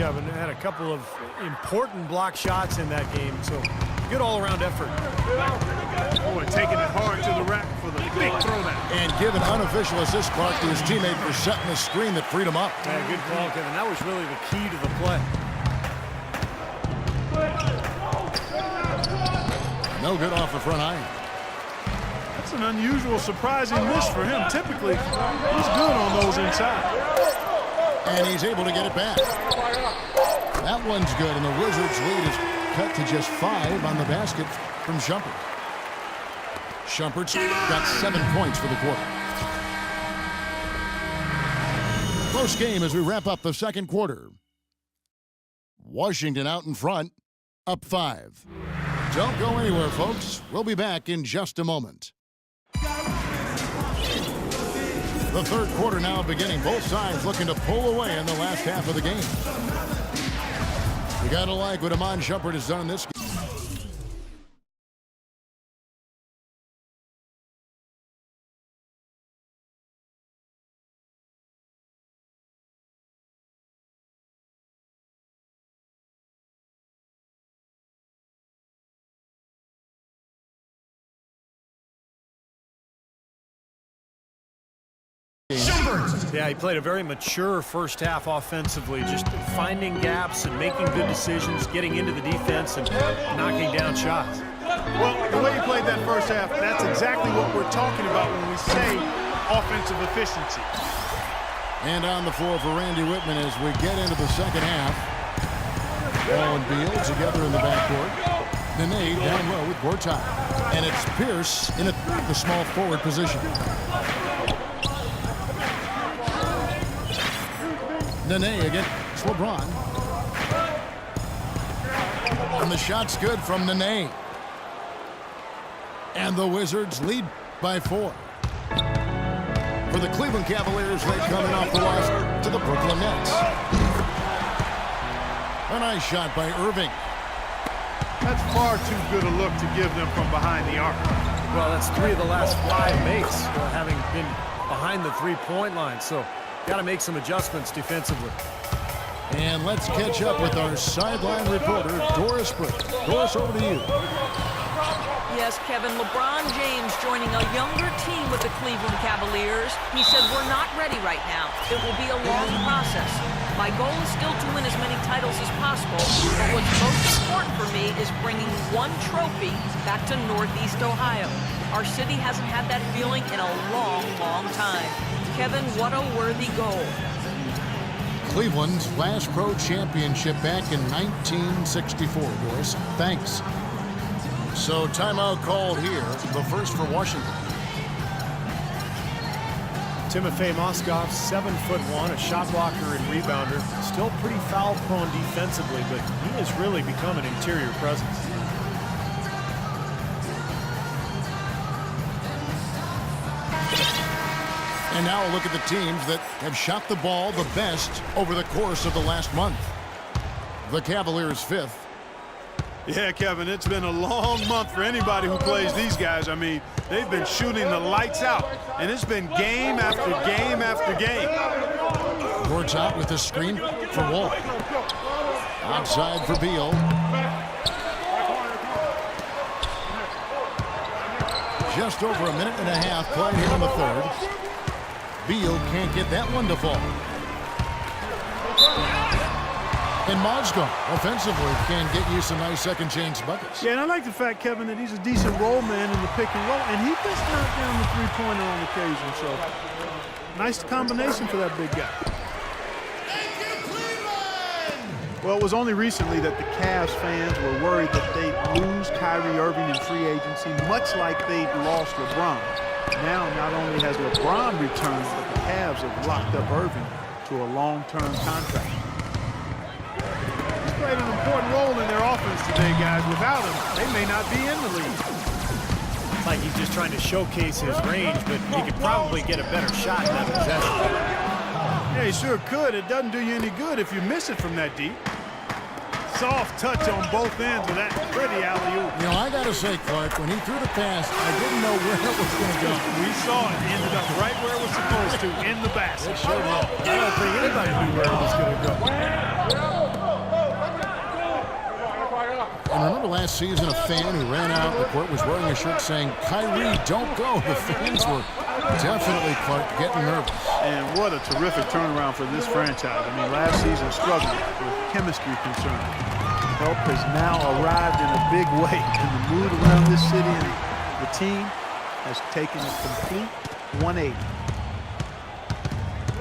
Kevin. Had a couple of important block shots in that game, so good all-around effort. Oh, and taking it hard to the rack for the big throwdown. And give an unofficial assist, Clark, to his teammate for setting the screen that freed him up. Yeah, good call, Kevin. That was really the key to the play. No good off the front iron. That's an unusual, surprising miss for him. Typically, he's good on those inside. And he's able to get it back. That one's good, and the Wizards' lead is cut to just 5 on the basket from Shumpert. Shumpert's got 7 points for the quarter. Close game as we wrap up the second quarter. Washington out in front, up 5. Don't go anywhere, folks. We'll be back in just a moment. The third quarter now beginning. Both sides looking to pull away in the last half of the game. You gotta like what Iman Shumpert has done in this game. Yeah, he played a very mature first half offensively, just finding gaps and making good decisions, getting into the defense and knocking down shots. Well, the way he played that first half, that's exactly what we're talking about when we say offensive efficiency. And on the floor for Randy Whitman as we get into the second half. Ball and Beal together in the backcourt. Nene down low with Gortat. And it's Pierce in the small forward position. Nene against LeBron. And the shot's good from Nene. And the Wizards lead by 4. For the Cleveland Cavaliers, they come in off the loss to the Brooklyn Nets. A nice shot by Irving. That's far too good a look to give them from behind the arc. Well, that's 3 of the last 5 makes, having been behind the three-point line. So got to make some adjustments defensively. And let's catch up with our sideline reporter, Doris Brick. Doris, over to you. Yes, Kevin, LeBron James joining a younger team with the Cleveland Cavaliers. He said, we're not ready right now. It will be a long process. My goal is still to win as many titles as possible, but what's most important for me is bringing one trophy back to Northeast Ohio. Our city hasn't had that feeling in a long, long time. Kevin, what a worthy goal. Cleveland's last pro championship back in 1964, Doris. Thanks. So timeout called here, the first for Washington. Timofey Moskov, 7'1", a shot blocker and rebounder. Still pretty foul-prone defensively, but he has really become an interior presence. And now a look at the teams that have shot the ball the best over the course of the last month. The Cavaliers 5th. Yeah, Kevin, it's been a long month for anybody who plays these guys. I mean, they've been shooting the lights out, and it's been game after game after game. Gortat with the screen for Wall. Outside for Beal. Just over a minute and a half played here in the third. Beal can't get that one to fall. And Mozgov, offensively, can get you some nice second-chance buckets. Yeah, and I like the fact, Kevin, that he's a decent roll man in the pick and roll, and he does knock down the three-pointer on occasion. So, nice combination for that big guy. Well, it was only recently that the Cavs fans were worried that they'd lose Kyrie Irving in free agency, much like they'd lost LeBron. Now, not only has LeBron returned, but the Cavs have locked up Irving to a long-term contract. He's played an important role in their offense today, guys. Without him, they may not be in the league. It's like he's just trying to showcase his range, but he could probably get a better shot in that possession. Yeah, he sure could. It doesn't do you any good if you miss it from that deep. Soft touch on both ends of that pretty alley-oop. You know, I got to say, Clark, when he threw the pass, I didn't know where it was going to go. We saw it. Ended up right where it was supposed to, in the basket. It sure did. I don't think anybody knew where it was going to go. last season, a fan who ran out the court was wearing a shirt saying, "Kyrie, don't go." The fans were definitely, Clark, getting nervous. And what a terrific turnaround for this franchise. I mean, last season struggled with chemistry concerns. Help has now arrived in a big way, and the mood around this city and the team has taken a complete 180.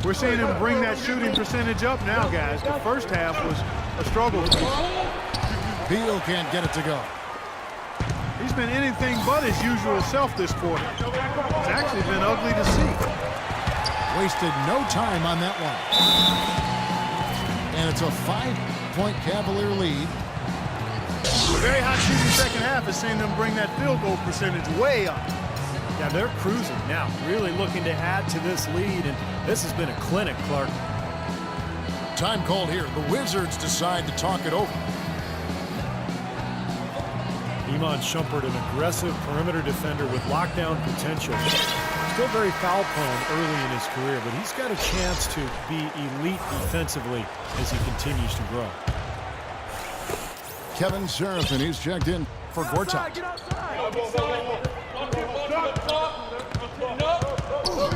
We're seeing him bring that shooting percentage up now, guys. The first half was a struggle for him. Beal can't get it to go. He's been anything but his usual self this quarter. It's actually been ugly to see. Wasted no time on that one. And it's a 5-point Cavalier lead. A very hot shooting second half has seen them bring that field goal percentage way up. Yeah, they're cruising now, really looking to add to this lead, and this has been a clinic, Clark. Time called here. The Wizards decide to talk it over. Iman Shumpert, an aggressive perimeter defender with lockdown potential. Still very foul-prone early in his career, but he's got a chance to be elite defensively as he continues to grow. Kevin Seraphin, he's checked in for Gortat.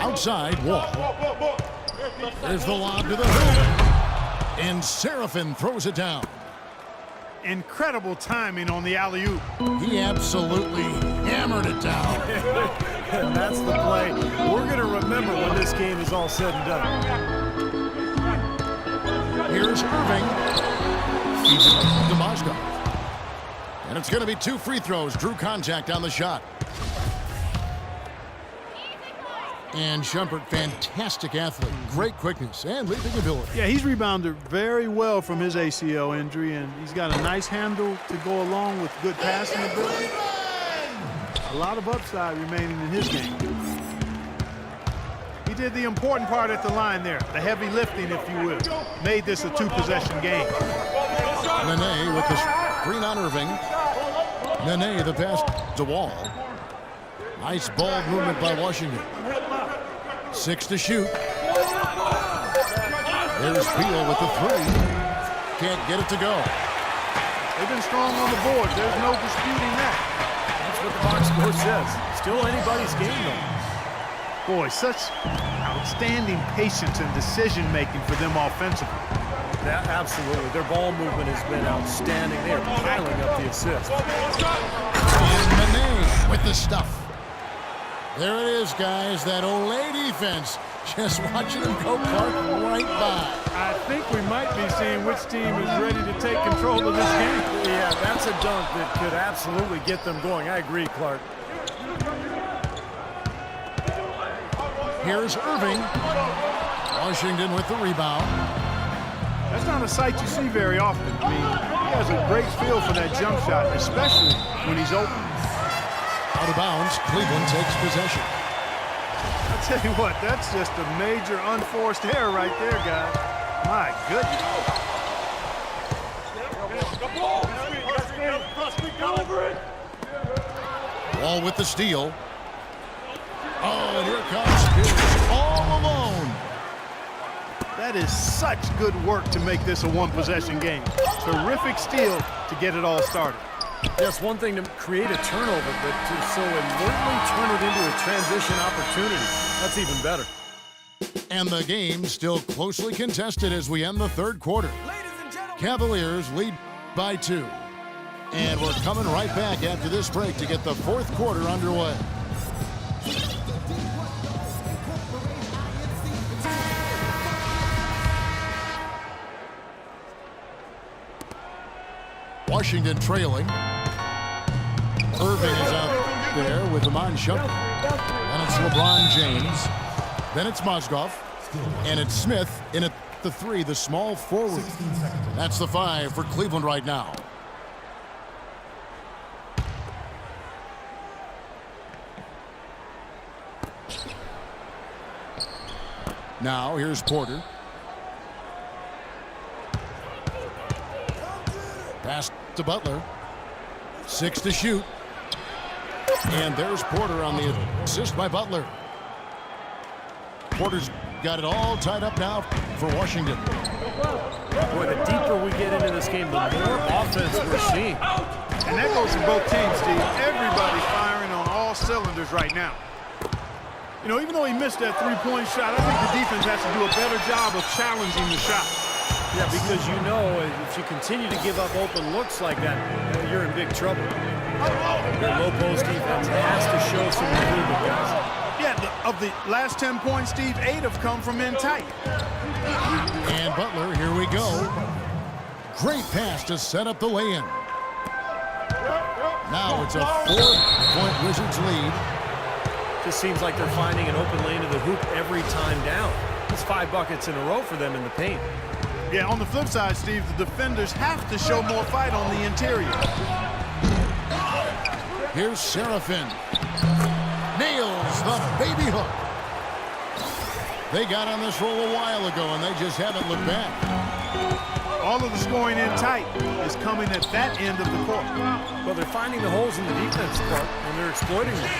Outside, Wall. There's the lob to the hoop. And Seraphin throws it down. Incredible timing on the alley-oop. He absolutely hammered it down. And that's the play we're going to remember when this game is all said and done. Here's Irving. Feeds it to Mozgov. And it's going to be 2 free throws. Drew contact on the shot. And Shumpert, fantastic athlete. Great quickness and leaping ability. Yeah, he's rebounded very well from his ACL injury, and he's got a nice handle to go along with good passing ability. A lot of upside remaining in his game. He did the important part at the line there, the heavy lifting, if you will. Made this a 2-possession game. Nene with the screen on Irving. Nene the pass to Wall. Nice ball movement by Washington. 6 to shoot. There's Beal with the 3. Can't get it to go. They've been strong on the board. There's no disputing that. That's what the box score says. Still anybody's game, though. Boy, such outstanding patience and decision-making for them offensively. Yeah, absolutely. Their ball movement has been outstanding. They are piling up the assists. And Nene with the stuff. There it is, guys. That Olay defense. Just watching him go Clark right by. I think we might be seeing which team is ready to take control of this game. Yeah, that's a dunk that could absolutely get them going. I agree, Clark. Here's Irving. Washington with the rebound. That's not a sight you see very often. I mean, he has a great feel for that jump shot, especially when he's open. Out of bounds, Cleveland takes possession. I tell you what, that's just a major unforced error right there, guys. My goodness. Wall with the steal. Oh, and here comes Pierce all alone. That is such good work to make this a 1-possession game. Terrific steal to get it all started. Yes, one thing to create a turnover, but to so alertly turn it into a transition opportunity, that's even better. And the game still closely contested as we end the 3rd quarter. Cavaliers lead by 2. And we're coming right back after this break to get the 4th quarter underway. Washington trailing. Irving is out there with Iman Shumpert. And it's LeBron James. Then it's Mozgov. And it's Smith in at the 3, the small forward. That's the 5 for Cleveland right now. Now here's Porter. Pass to Butler. 6 to shoot. And there's Porter on the assist by Butler. Porter's got it all tied up now for Washington. Boy, the deeper we get into this game, the more offense we're seeing. And that goes for both teams, Steve. Everybody's firing on all cylinders right now. You know, even though he missed that three-point shot, I think the defense has to do a better job of challenging the shot. Yeah, because you know if you continue to give up open looks like that, you're in big trouble. Your low post defense has to show some improvement, guys. Yeah, of the last 10 points, Steve, 8 have come from in tight. And Butler, here we go. Great pass to set up the lay-in. Now it's a 4-point Wizards lead. Just seems like they're finding an open lane to the hoop every time down. It's 5 buckets in a row for them in the paint. Yeah, on the flip side, Steve, the defenders have to show more fight on the interior. Here's Seraphin. Nails the baby hook. They got on this roll a while ago, and they just haven't looked back. All of the scoring in tight is coming at that end of the court. Well, they're finding the holes in the defense part, and they're exploiting them.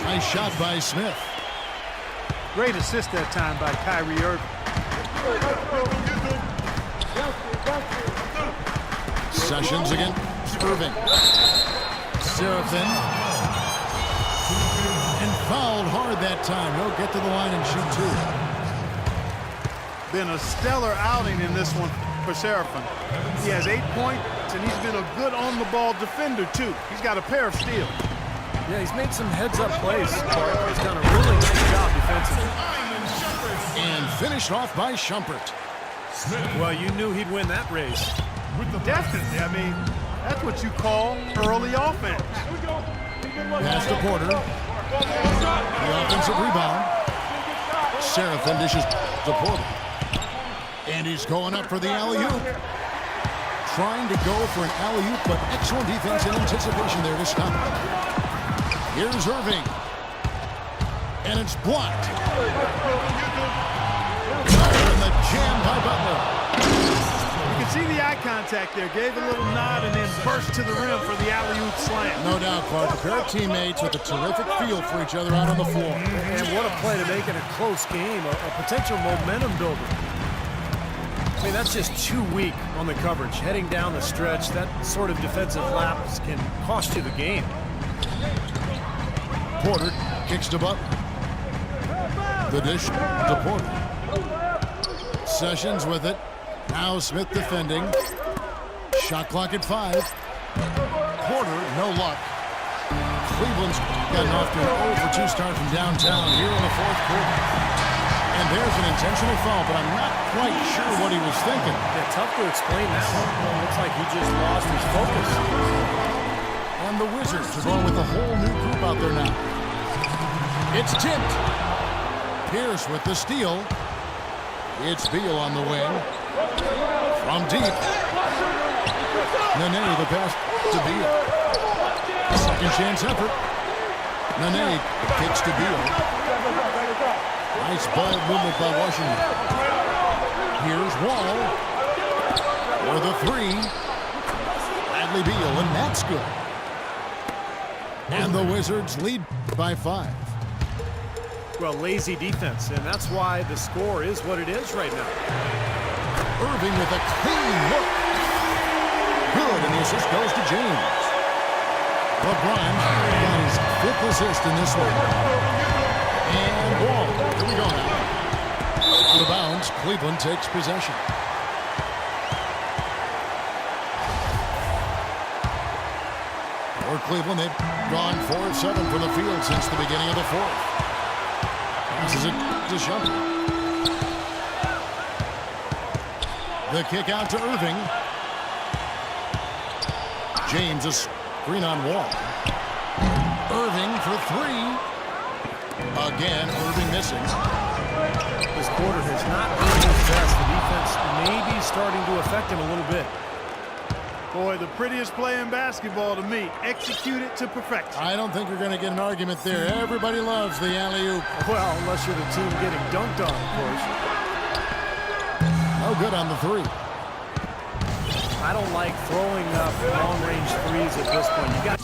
Nice shot by Smith. Great assist that time by Kyrie Irving. Sessions against Irving. Seraphin. And fouled hard that time. He'll get to the line and shoot two. Been a stellar outing in this one for Seraphin. He has 8 points, and he's been a good on-the-ball defender, too. He's got a pair of steals. Yeah, he's made some heads-up plays, Clark. He's done a really nice job defensively. And finished off by Shumpert. Well, you knew he'd win that race. Definitely. I mean, that's what you call early offense. Pass to Porter. The offensive rebound. Seraphin dishes to Porter. And he's going up for the alley-oop. Trying to go for an alley-oop, but excellent defense and anticipation there to stop it. Here's Irving. And it's blocked. And the jam by Butler. You can see the eye contact there. Gave a little nod and then burst to the rim for the alley-oop slam. No doubt, Clark. A pair of teammates with a terrific feel for each other out on the floor. And what a play to make it a close game, a potential momentum builder. I mean, that's just too weak on the coverage. Heading down the stretch, that sort of defensive lapse can cost you the game. Porter kicks to Butler. The dish to Porter. Sessions with it. Now Smith defending. Shot clock at 5. Porter, no luck. Cleveland's gotten off to an 0-for-2 start from downtown here in the fourth quarter. And there's an intentional foul, but I'm not quite sure what he was thinking. Yeah, tough to explain that one. Looks like he just lost his focus. And the Wizards are going with a whole new group out there now. It's tipped. Pierce with the steal. It's Beal on the wing. From deep. Nene, the pass to Beal. Second chance effort. Nene kicks to Beal. Nice ball movement by Washington. Here's Wall. For the 3. Bradley Beal, and that's good. And the Wizards lead by 5. Well, lazy defense, and that's why the score is what it is right now. Irving with a clean look. Good, and the assist goes to James. LeBron got his 5th assist in this one. And Wall. Here we go now. Out of bounds, Cleveland takes possession. For Cleveland, they've gone 4 of 7 from the field since the beginning of the fourth. Passes it to Shumpert. The kick out to Irving. James, a screen on Wall. Irving for 3. Again, Irving missing. This quarter has not been his best. The defense may be starting to affect him a little bit. Boy, the prettiest play in basketball to me. Execute it to perfection. I don't think you're going to get an argument there. Everybody loves the alley-oop. Well, unless you're the team getting dunked on, of course. No good on the 3. I don't like throwing up long-range threes at this point. You got